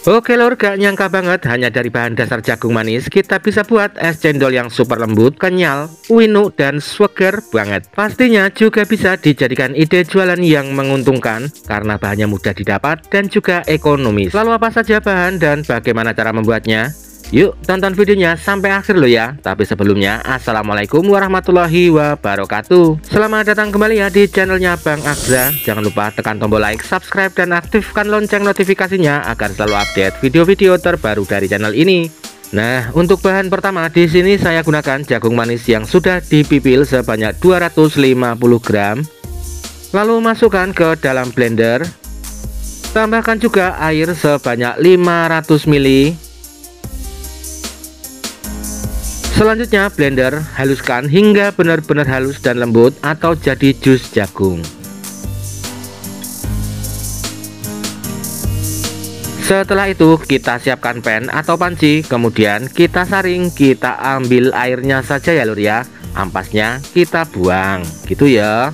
Oke lur, gak nyangka banget hanya dari bahan dasar jagung manis kita bisa buat es cendol yang super lembut, kenyal, winu, dan seger banget. Pastinya juga bisa dijadikan ide jualan yang menguntungkan karena bahannya mudah didapat dan juga ekonomis. Lalu apa saja bahan dan bagaimana cara membuatnya? Yuk tonton videonya sampai akhir lo ya. Tapi sebelumnya, assalamualaikum warahmatullahi wabarakatuh. Selamat datang kembali ya di channelnya Bang Agza. Jangan lupa tekan tombol like, subscribe, dan aktifkan lonceng notifikasinya agar selalu update video-video terbaru dari channel ini. Nah, untuk bahan pertama di sini saya gunakan jagung manis yang sudah dipipil sebanyak 250 gram. Lalu masukkan ke dalam blender. Tambahkan juga air sebanyak 500 ml. Selanjutnya blender haluskan hingga benar-benar halus dan lembut atau jadi jus jagung. Setelah itu kita siapkan pan atau panci, kemudian kita saring, kita ambil airnya saja ya lur ya, ampasnya kita buang gitu ya.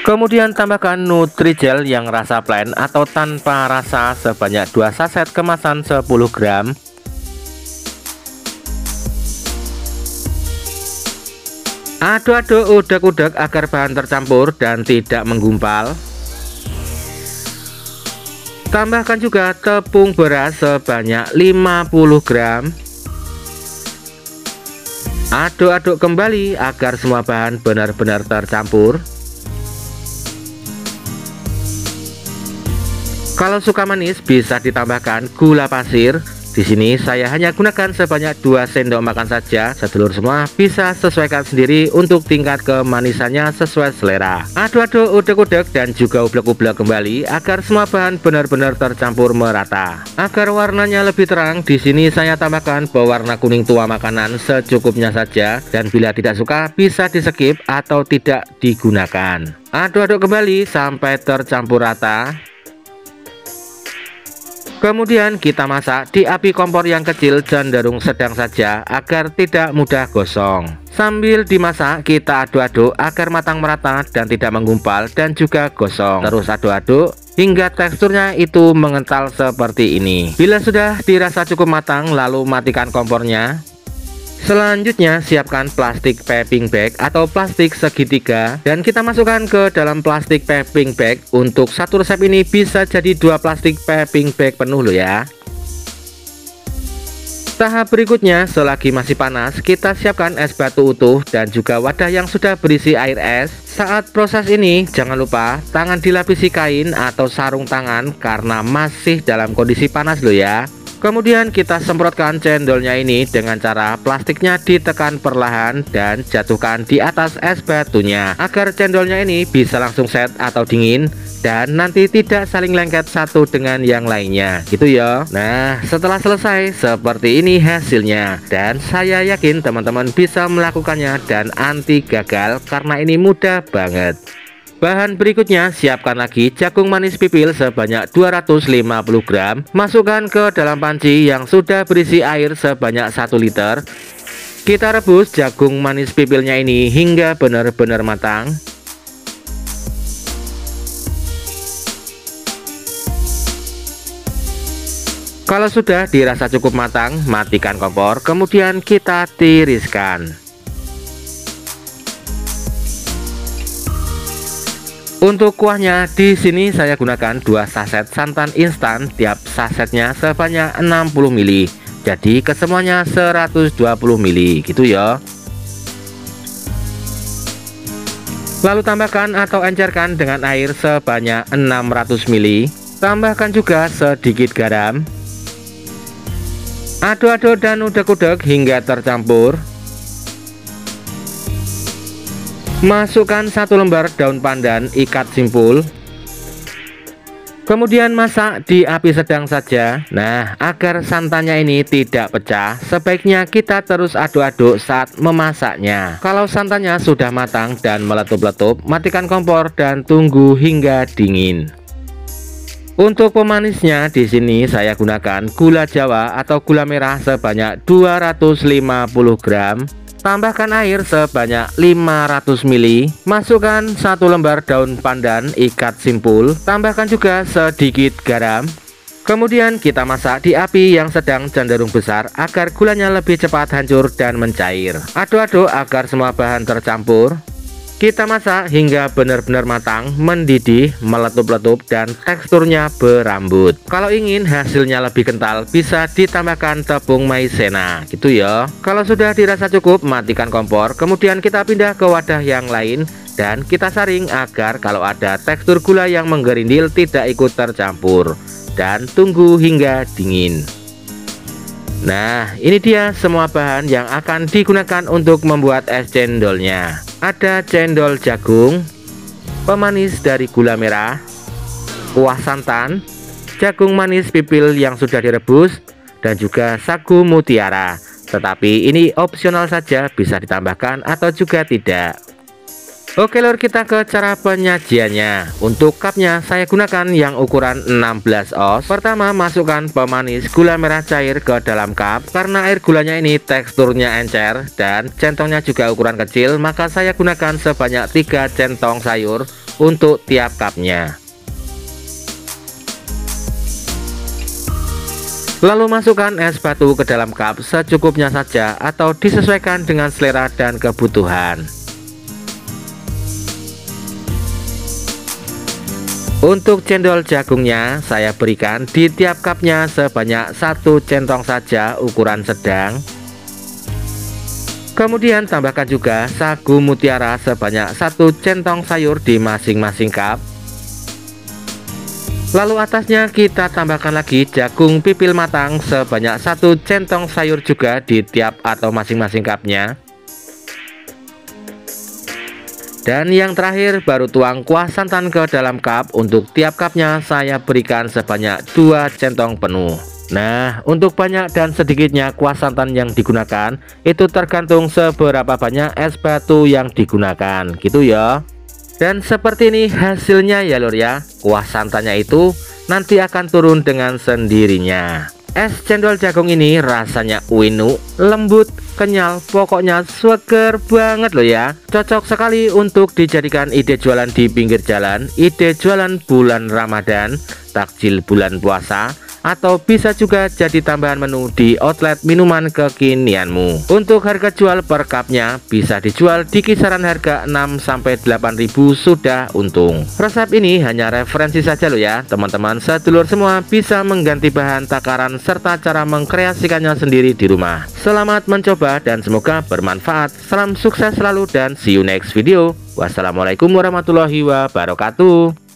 Kemudian tambahkan Nutrijel yang rasa plain atau tanpa rasa sebanyak 2 saset kemasan 10 gram. Aduk-aduk udek-udek agar bahan tercampur dan tidak menggumpal. Tambahkan juga tepung beras sebanyak 50 gram. Aduk-aduk kembali agar semua bahan benar-benar tercampur. Kalau suka manis bisa ditambahkan gula pasir. Di sini saya hanya gunakan sebanyak 2 sendok makan saja. Sedulur semua bisa sesuaikan sendiri untuk tingkat kemanisannya sesuai selera. Aduk-aduk udek-udek dan juga ublek-ublek kembali agar semua bahan benar-benar tercampur merata. Agar warnanya lebih terang, di sini saya tambahkan pewarna kuning tua makanan secukupnya saja, dan bila tidak suka bisa di-skip atau tidak digunakan. Aduk-aduk kembali sampai tercampur rata. Kemudian kita masak di api kompor yang kecil cenderung sedang saja agar tidak mudah gosong. Sambil dimasak kita aduk-aduk agar matang merata dan tidak menggumpal dan juga gosong. Terus aduk-aduk hingga teksturnya itu mengental seperti ini. Bila sudah dirasa cukup matang, lalu matikan kompornya. Selanjutnya siapkan plastik piping bag atau plastik segitiga dan kita masukkan ke dalam plastik piping bag. Untuk satu resep ini bisa jadi 2 plastik piping bag penuh loh ya. Tahap berikutnya, selagi masih panas kita siapkan es batu utuh dan juga wadah yang sudah berisi air es. Saat proses ini jangan lupa tangan dilapisi kain atau sarung tangan karena masih dalam kondisi panas loh ya. Kemudian kita semprotkan cendolnya ini dengan cara plastiknya ditekan perlahan dan jatuhkan di atas es batunya agar cendolnya ini bisa langsung set atau dingin dan nanti tidak saling lengket satu dengan yang lainnya gitu ya. Nah, setelah selesai seperti ini hasilnya, dan saya yakin teman-teman bisa melakukannya dan anti gagal karena ini mudah banget. Bahan berikutnya, siapkan lagi jagung manis pipil sebanyak 250 gram. Masukkan ke dalam panci yang sudah berisi air sebanyak 1 liter. Kita rebus jagung manis pipilnya ini hingga benar-benar matang. Kalau sudah dirasa cukup matang, matikan kompor, kemudian kita tiriskan. Untuk kuahnya di sini saya gunakan 2 saset santan instan, tiap sasetnya sebanyak 60 ml. Jadi kesemuanya 120 ml gitu ya. Lalu tambahkan atau encerkan dengan air sebanyak 600 ml. Tambahkan juga sedikit garam. Aduk-aduk dan udek-udek hingga tercampur. Masukkan 1 lembar daun pandan ikat simpul. Kemudian masak di api sedang saja. Nah, agar santannya ini tidak pecah, sebaiknya kita terus aduk-aduk saat memasaknya. Kalau santannya sudah matang dan meletup-letup, matikan kompor dan tunggu hingga dingin. Untuk pemanisnya di sini saya gunakan gula Jawa atau gula merah sebanyak 250 gram. Tambahkan air sebanyak 500 ml. Masukkan 1 lembar daun pandan ikat simpul. Tambahkan juga sedikit garam. Kemudian kita masak di api yang sedang cenderung besar agar gulanya lebih cepat hancur dan mencair. Aduk-aduk agar semua bahan tercampur. Kita masak hingga benar-benar matang, mendidih, meletup-letup, dan teksturnya berambut. Kalau ingin hasilnya lebih kental, bisa ditambahkan tepung maizena, gitu ya. Kalau sudah dirasa cukup, matikan kompor. Kemudian kita pindah ke wadah yang lain, dan kita saring agar kalau ada tekstur gula yang menggerindil tidak ikut tercampur. Dan tunggu hingga dingin. Nah, ini dia semua bahan yang akan digunakan untuk membuat es cendolnya. Ada cendol jagung, pemanis dari gula merah, kuah santan, jagung manis pipil yang sudah direbus, dan juga sagu mutiara. Tetapi ini opsional saja, bisa ditambahkan atau juga tidak. Oke lor, kita ke cara penyajiannya. Untuk cupnya saya gunakan yang ukuran 16 oz. Pertama, masukkan pemanis gula merah cair ke dalam cup. Karena air gulanya ini teksturnya encer dan centongnya juga ukuran kecil, maka saya gunakan sebanyak 3 centong sayur untuk tiap cupnya. Lalu masukkan es batu ke dalam cup secukupnya saja atau disesuaikan dengan selera dan kebutuhan. Untuk cendol jagungnya saya berikan di tiap cupnya sebanyak 1 centong saja ukuran sedang. Kemudian tambahkan juga sagu mutiara sebanyak 1 centong sayur di masing-masing cup. Lalu atasnya kita tambahkan lagi jagung pipil matang sebanyak 1 centong sayur juga di tiap atau masing-masing cupnya. Dan yang terakhir baru tuang kuah santan ke dalam cup. Untuk tiap cupnya saya berikan sebanyak 2 centong penuh. Nah, untuk banyak dan sedikitnya kuah santan yang digunakan itu tergantung seberapa banyak es batu yang digunakan, gitu ya. Dan seperti ini hasilnya ya lor ya. Kuah santannya itu nanti akan turun dengan sendirinya. Es cendol jagung ini rasanya winu, lembut, kenyal, pokoknya seger banget loh ya. Cocok sekali untuk dijadikan ide jualan di pinggir jalan, ide jualan bulan Ramadan, takjil bulan puasa, atau bisa juga jadi tambahan menu di outlet minuman kekinianmu. Untuk harga jual per cupnya bisa dijual di kisaran harga 6-8 ribu sudah untung. Resep ini hanya referensi saja loh ya teman-teman, sedulur semua bisa mengganti bahan takaran serta cara mengkreasikannya sendiri di rumah. Selamat mencoba dan semoga bermanfaat. Salam sukses selalu dan see you next video. Wassalamualaikum warahmatullahi wabarakatuh.